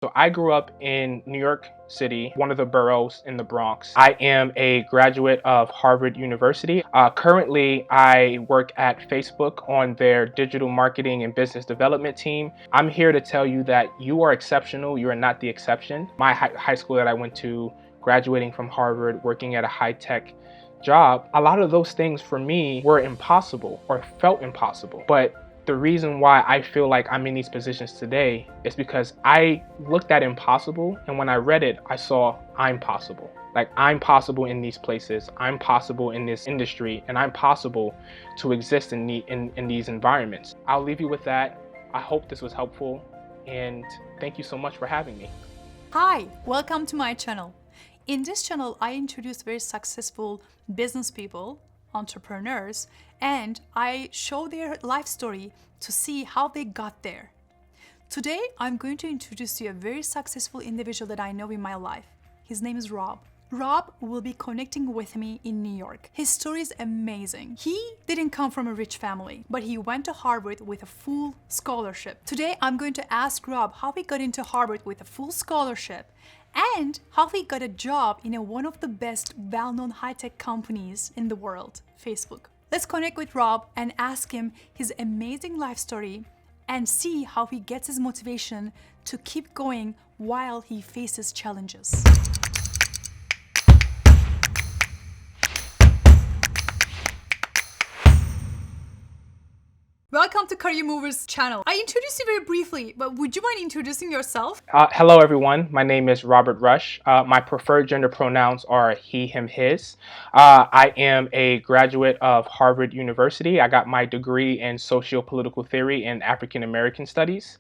So I grew up in New York City, one of the boroughs in the Bronx. I am a graduate of Harvard University. Currently, I work at Facebook on their digital marketing and business development team. I'm here to tell you that you are exceptional. You are not the exception. My high school that I went to, graduating from Harvard, working at a high-tech job, a lot of those things for me were impossible or felt impossible. But the reason why I feel like I'm in these positions today is because I looked at impossible, and when I read it, I saw I'm possible. Like, I'm possible in these places, I'm possible in this industry, and I'm possible to exist in these environments. I'll leave you with that. I hope this was helpful, and thank you so much for having me. Hi, welcome to my channel. In this channel, I introduce very successful business people, entrepreneurs, and I show their life story to see how they got there. Today, I'm going to introduce you a very successful individual that I know in my life. His name is Rob. Rob will be connecting with me in New York. His story is amazing. He didn't come from a rich family, but he went to Harvard with a full scholarship. Today, I'm going to ask Rob how he got into Harvard with a full scholarship and how he got a job in one of the best well-known high-tech companies in the world, Facebook. Let's connect with Rob and ask him his amazing life story and see how he gets his motivation to keep going while he faces challenges. Welcome to Career Movers channel. I introduced you very briefly, but would you mind introducing yourself? Hello, everyone. My name is Robert Rush. My preferred gender pronouns are he, him, his. I am a graduate of Harvard University. I got my degree in socio-political theory and African American studies.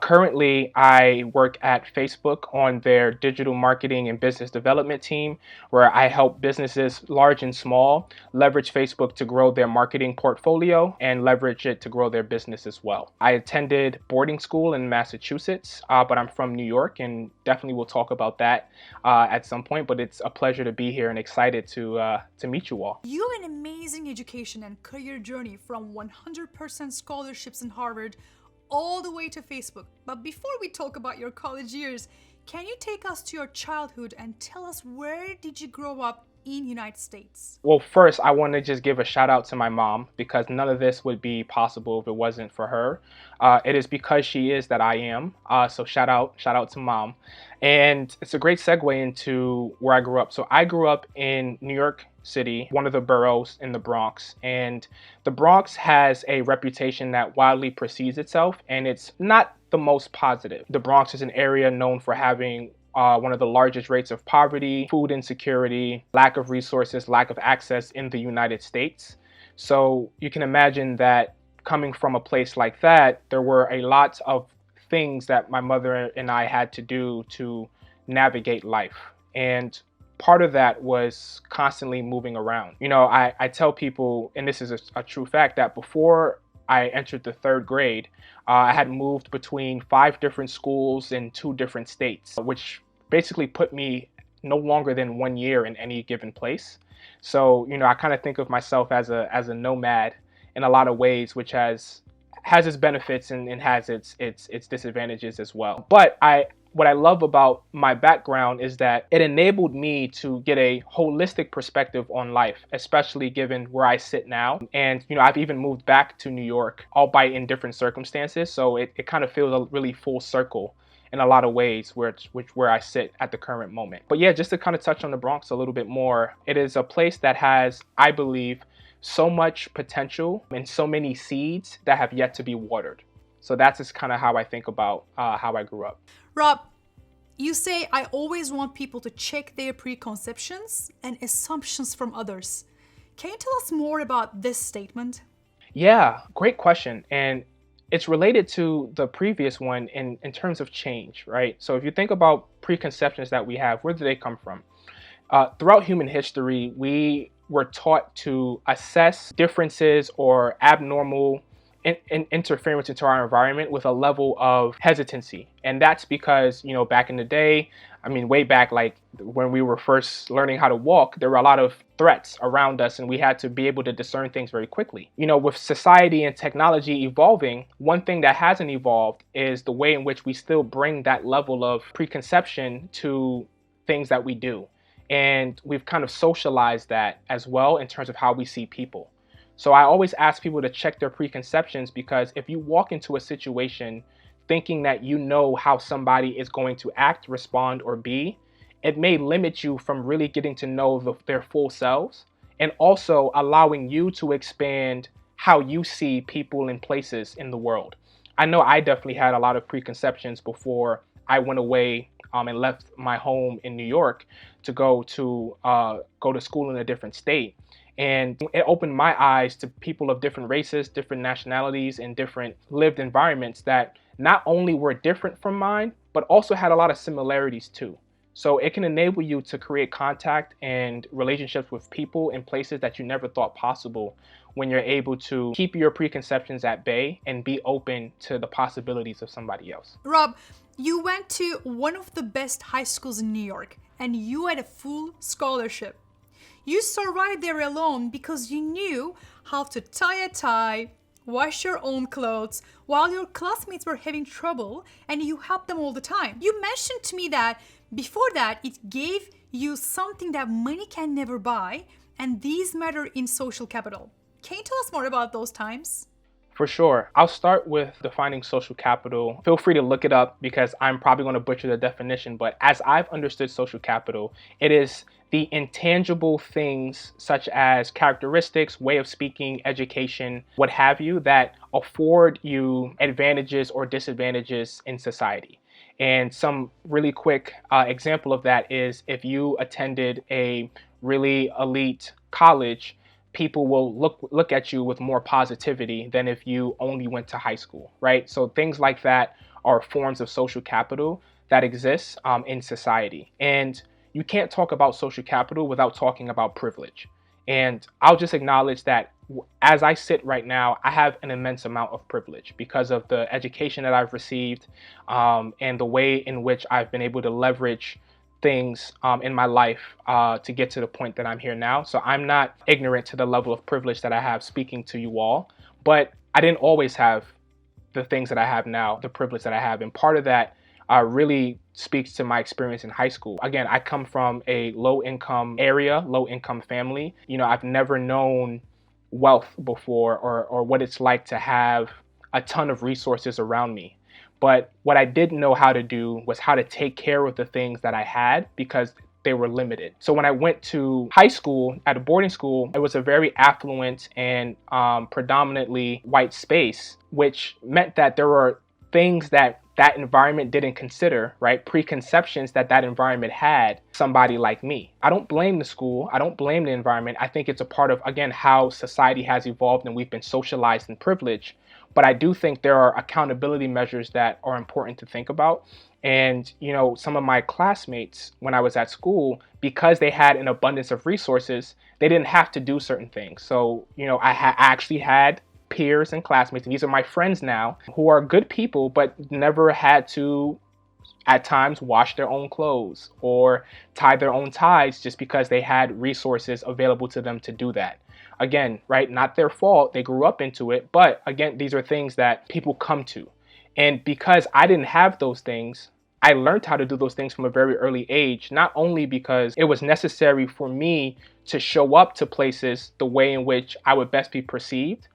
Currently, I work at Facebook on their digital marketing and business development team, where I help businesses large and small leverage Facebook to grow their marketing portfolio and leverage it to grow their business as well. I attended boarding school in Massachusetts, but I'm from New York, and definitely we'll talk about that at some point. But it's a pleasure to be here and excited to meet you all. You have an amazing education and career journey from 100% scholarships in Harvard all the way to Facebook. But before we talk about your college years, can you take us to your childhood and tell us where did you grow up in United States? Well, first, I want to just give a shout out to my mom, because none of this would be possible if it wasn't for her. It is because she is that I am. So shout out to mom. And it's a great segue into where I grew up. So I grew up in New York City, one of the boroughs in the Bronx. And the Bronx has a reputation that widely precedes itself, and it's not the most positive. The Bronx is an area known for having one of the largest rates of poverty, food insecurity, lack of resources, lack of access in the United States. So you can imagine that coming from a place like that, there were a lot of things that my mother and I had to do to navigate life. And part of that was constantly moving around. You know, I tell people, and this is a true fact, that before I entered the third grade, I had moved between 5 different schools in 2 different states, which basically put me no longer than 1 year in any given place. So, you know, I kind of think of myself as a nomad in a lot of ways, which has its benefits and has its disadvantages as well. But what I love about my background is that it enabled me to get a holistic perspective on life, especially given where I sit now. And, you know, I've even moved back to New York, albeit in different circumstances. So it kind of feels a really full circle in a lot of ways where I sit at the current moment. But yeah, just to kind of touch on the Bronx a little bit more, it is a place that has, I believe, so much potential and so many seeds that have yet to be watered. So that's just kind of how I think about how I grew up. Rob, you say, I always want people to check their preconceptions and assumptions from others. Can you tell us more about this statement? Yeah, great question. And it's related to the previous one in terms of change, right? So if you think about preconceptions that we have, where do they come from? Throughout human history, we were taught to assess differences or abnormal interference into our environment with a level of hesitancy. And that's because, back in the day, I mean, way back, like when we were first learning how to walk, there were a lot of threats around us, and we had to be able to discern things very quickly. With society and technology evolving, one thing that hasn't evolved is the way in which we still bring that level of preconception to things that we do. And we've kind of socialized that as well in terms of how we see people. So I always ask people to check their preconceptions, because if you walk into a situation thinking that you know how somebody is going to act, respond, or be, it may limit you from really getting to know their full selves, and also allowing you to expand how you see people and places in the world. I know I definitely had a lot of preconceptions before I went away and left my home in New York to go to school in a different state. And it opened my eyes to people of different races, different nationalities, and different lived environments that not only were different from mine, but also had a lot of similarities too. So it can enable you to create contact and relationships with people in places that you never thought possible, when you're able to keep your preconceptions at bay and be open to the possibilities of somebody else. Rob, you went to one of the best high schools in New York, and you had a full scholarship. You survived there alone because you knew how to tie a tie, wash your own clothes, while your classmates were having trouble, and you helped them all the time. You mentioned to me that before that, it gave you something that money can never buy, and these matter in social capital. Can you tell us more about those times? For sure. I'll start with defining social capital. Feel free to look it up, because I'm probably going to butcher the definition, but as I've understood social capital, it is the intangible things such as characteristics, way of speaking, education, what have you, that afford you advantages or disadvantages in society. And some really quick example of that is if you attended a really elite college, people will look at you with more positivity than if you only went to high school, right? So things like that are forms of social capital that exists in society. And you can't talk about social capital without talking about privilege. And I'll just acknowledge that as I sit right now, I have an immense amount of privilege because of the education that I've received, and the way in which I've been able to leverage things in my life to get to the point that I'm here now. So I'm not ignorant to the level of privilege that I have speaking to you all, but I didn't always have the things that I have now, the privilege that I have. And part of that really speaks to my experience in high school. Again, I come from a low income area, low income family. I've never known wealth before, or what it's like to have a ton of resources around me. But what I didn't know how to do was how to take care of the things that I had, because they were limited. So when I went to high school at a boarding school, it was a very affluent and predominantly white space, which meant that there were things that environment didn't consider, right? Preconceptions that environment had somebody like me. I don't blame the school. I don't blame the environment. I think it's a part of, again, how society has evolved and we've been socialized in privilege. But I do think there are accountability measures that are important to think about. And, some of my classmates when I was at school, because they had an abundance of resources, they didn't have to do certain things. So, I actually had peers and classmates, and these are my friends now, who are good people, but never had to, at times, wash their own clothes or tie their own ties just because they had resources available to them to do that. Again, right, not their fault, they grew up into it, but again, these are things that people come to. And because I didn't have those things, I learned how to do those things from a very early age, not only because it was necessary for me to show up to places the way in which I would best be perceived,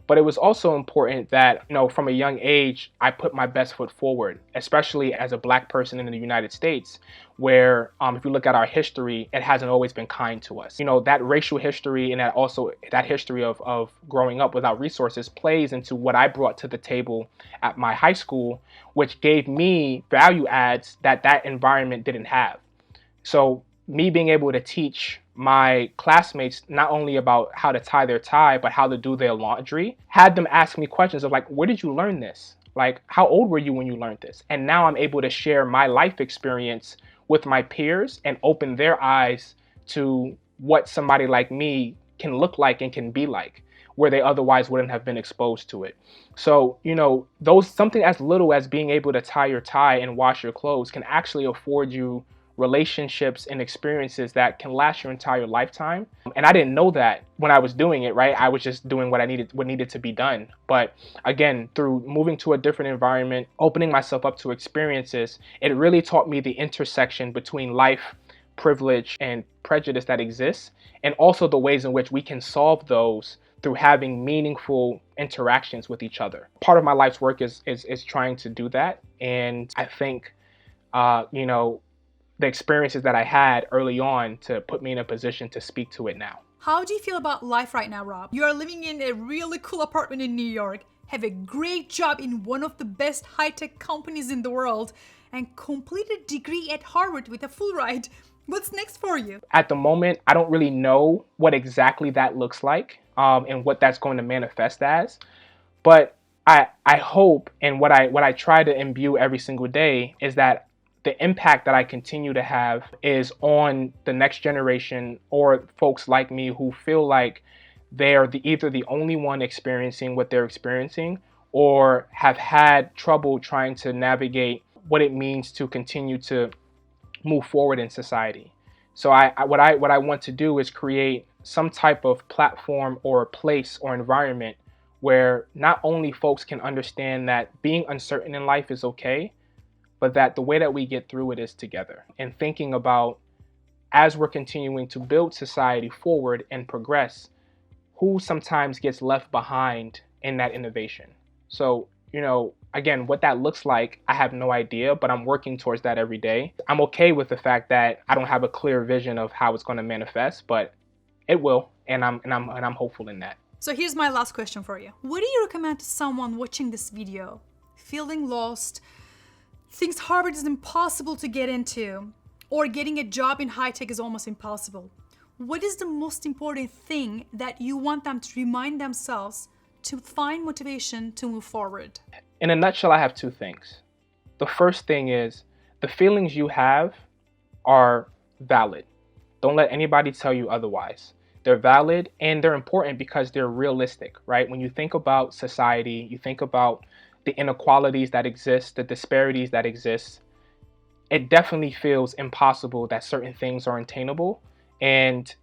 but it was also important that, from a young age, I put my best foot forward, especially as a Black person in the United States, where if you look at our history, it hasn't always been kind to us. That racial history and that history of growing up without resources plays into what I brought to the table at my high school, which gave me value adds that environment didn't have. So me being able to teach my classmates not only about how to tie their tie, but how to do their laundry, had them ask me questions of like, where did you learn this? Like, how old were you when you learned this? And now I'm able to share my life experience with my peers and open their eyes to what somebody like me can look like and can be like, where they otherwise wouldn't have been exposed to it. So, those something as little as being able to tie your tie and wash your clothes can actually afford you relationships and experiences that can last your entire lifetime. And I didn't know that when I was doing it, right? I was just doing what needed to be done. But again, through moving to a different environment, opening myself up to experiences, it really taught me the intersection between life, privilege, and prejudice that exists, and also the ways in which we can solve those through having meaningful interactions with each other. Part of my life's work is trying to do that. And I think, the experiences that I had early on to put me in a position to speak to it now. How do you feel about life right now, Rob? You are living in a really cool apartment in New York, have a great job in one of the best high-tech companies in the world, and complete a degree at Harvard with a full ride. What's next for you? At the moment, I don't really know what exactly that looks like and what that's going to manifest as. But I hope, and what I try to imbue every single day is that the impact that I continue to have is on the next generation or folks like me who feel like they're either the only one experiencing what they're experiencing or have had trouble trying to navigate what it means to continue to move forward in society. So what I want to do is create some type of platform or place or environment where not only folks can understand that being uncertain in life is okay, but that the way that we get through it is together. And thinking about, as we're continuing to build society forward and progress, who sometimes gets left behind in that innovation. So, again, what that looks like, I have no idea, but I'm working towards that every day. I'm okay with the fact that I don't have a clear vision of how it's going to manifest, but it will, and I'm hopeful in that. So here's my last question for you. What do you recommend to someone watching this video, feeling lost, thinks Harvard is impossible to get into, or getting a job in high tech is almost impossible? What is the most important thing that you want them to remind themselves to find motivation to move forward? In a nutshell, I have two things. The first thing is the feelings you have are valid. Don't let anybody tell you otherwise. They're valid and they're important because they're realistic, right? When you think about society, you think about the inequalities that exist, the disparities that exist, it definitely feels impossible that certain things are attainable. And,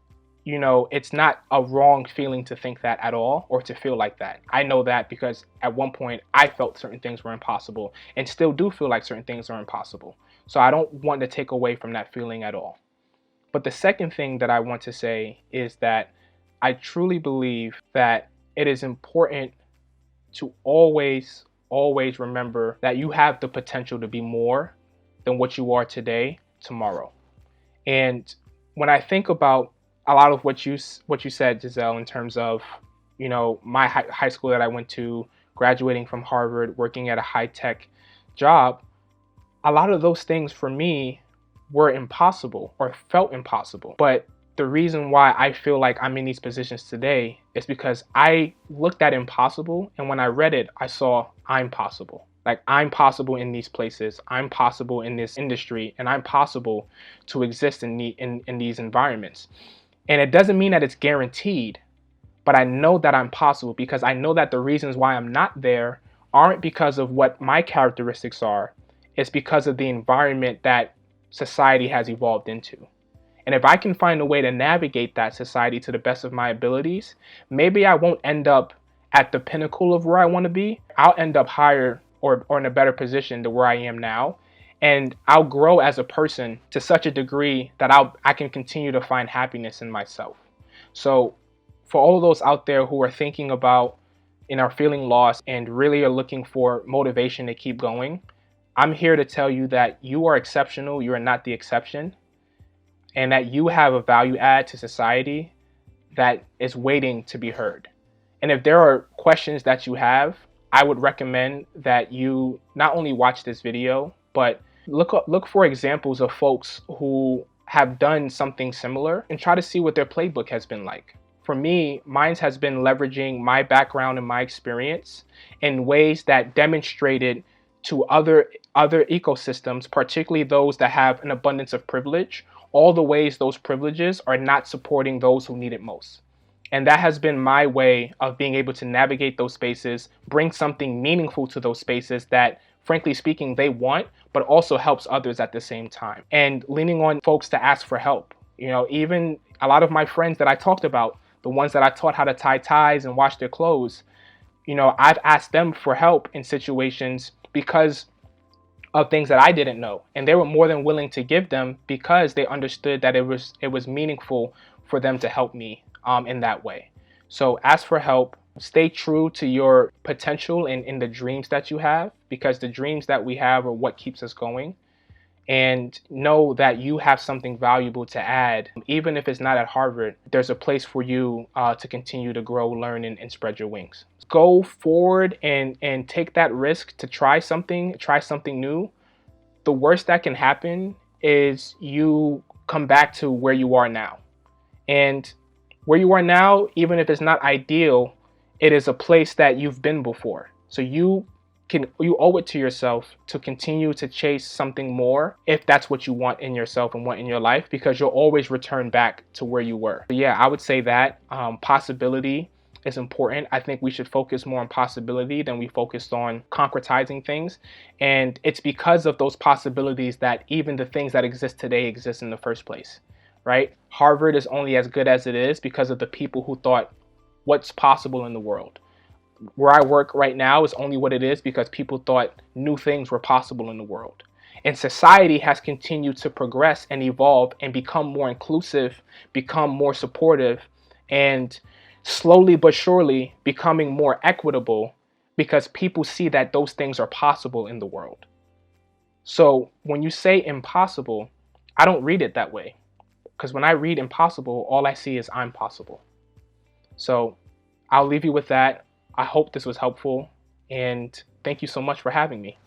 it's not a wrong feeling to think that at all or to feel like that. I know that because at one point I felt certain things were impossible and still do feel like certain things are impossible. So I don't want to take away from that feeling at all. But the second thing that I want to say is that I truly believe that it is important to always remember that you have the potential to be more than what you are today, tomorrow. And when I think about a lot of what you said, Giselle, in terms of, my high school that I went to, graduating from Harvard, working at a high-tech job, a lot of those things for me were impossible or felt impossible. But the reason why I feel like I'm in these positions today is because I looked at impossible, and when I read it, I saw I'm possible. Like, I'm possible in these places, I'm possible in this industry, and I'm possible to exist in these environments. And it doesn't mean that it's guaranteed, but I know that I'm possible because I know that the reasons why I'm not there aren't because of what my characteristics are. It's because of the environment that society has evolved into. And if I can find a way to navigate that society to the best of my abilities, maybe I won't end up at the pinnacle of where I want to be. I'll end up higher or in a better position to where I am now. And I'll grow as a person to such a degree that I can continue to find happiness in myself. So for all those out there who are thinking about and are feeling lost and really are looking for motivation to keep going, I'm here to tell you that you are exceptional. You are not the exception. And that you have a value add to society that is waiting to be heard. And if there are questions that you have, I would recommend that you not only watch this video, but look for examples of folks who have done something similar and try to see what their playbook has been like. For me, mine has been leveraging my background and my experience in ways that demonstrated to other ecosystems, particularly those that have an abundance of privilege, all the ways those privileges are not supporting those who need it most. And that has been my way of being able to navigate those spaces, bring something meaningful to those spaces that, frankly speaking, they want, but also helps others at the same time. And leaning on folks to ask for help. Even a lot of my friends that I talked about, the ones that I taught how to tie ties and wash their clothes, I've asked them for help in situations because of things that I didn't know, and they were more than willing to give them because they understood that it was meaningful for them to help me in that way. So ask for help. Stay true to your potential and in the dreams that you have, because the dreams that we have are what keeps us going. And know that you have something valuable to add. Even if it's not at Harvard, there's a place for you to continue to grow, learn, and spread your wings. Go forward and take that risk to try something new. The worst that can happen is you come back to where you are now. And where you are now, even if it's not ideal, it is a place that you've been before. So you owe it to yourself to continue to chase something more if that's what you want in yourself and want in your life, because you'll always return back to where you were. But yeah, I would say that possibility is important. I think we should focus more on possibility than we focused on concretizing things. And it's because of those possibilities that even the things that exist today exist in the first place, right? Harvard is only as good as it is because of the people who thought what's possible in the world. Where I work right now is only what it is because people thought new things were possible in the world. And society has continued to progress and evolve and become more inclusive, become more supportive, and slowly but surely becoming more equitable because people see that those things are possible in the world. So when you say impossible, I don't read it that way, because when I read impossible, all I see is I'm possible. So I'll leave you with that. I hope this was helpful, and thank you so much for having me.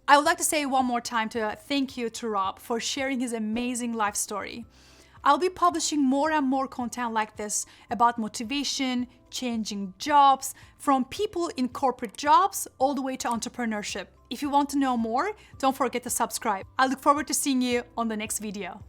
I would like to say one more time to thank you to Rob for sharing his amazing life story. I'll be publishing more and more content like this about motivation, changing jobs, from people in corporate jobs all the way to entrepreneurship. If you want to know more, don't forget to subscribe. I look forward to seeing you on the next video.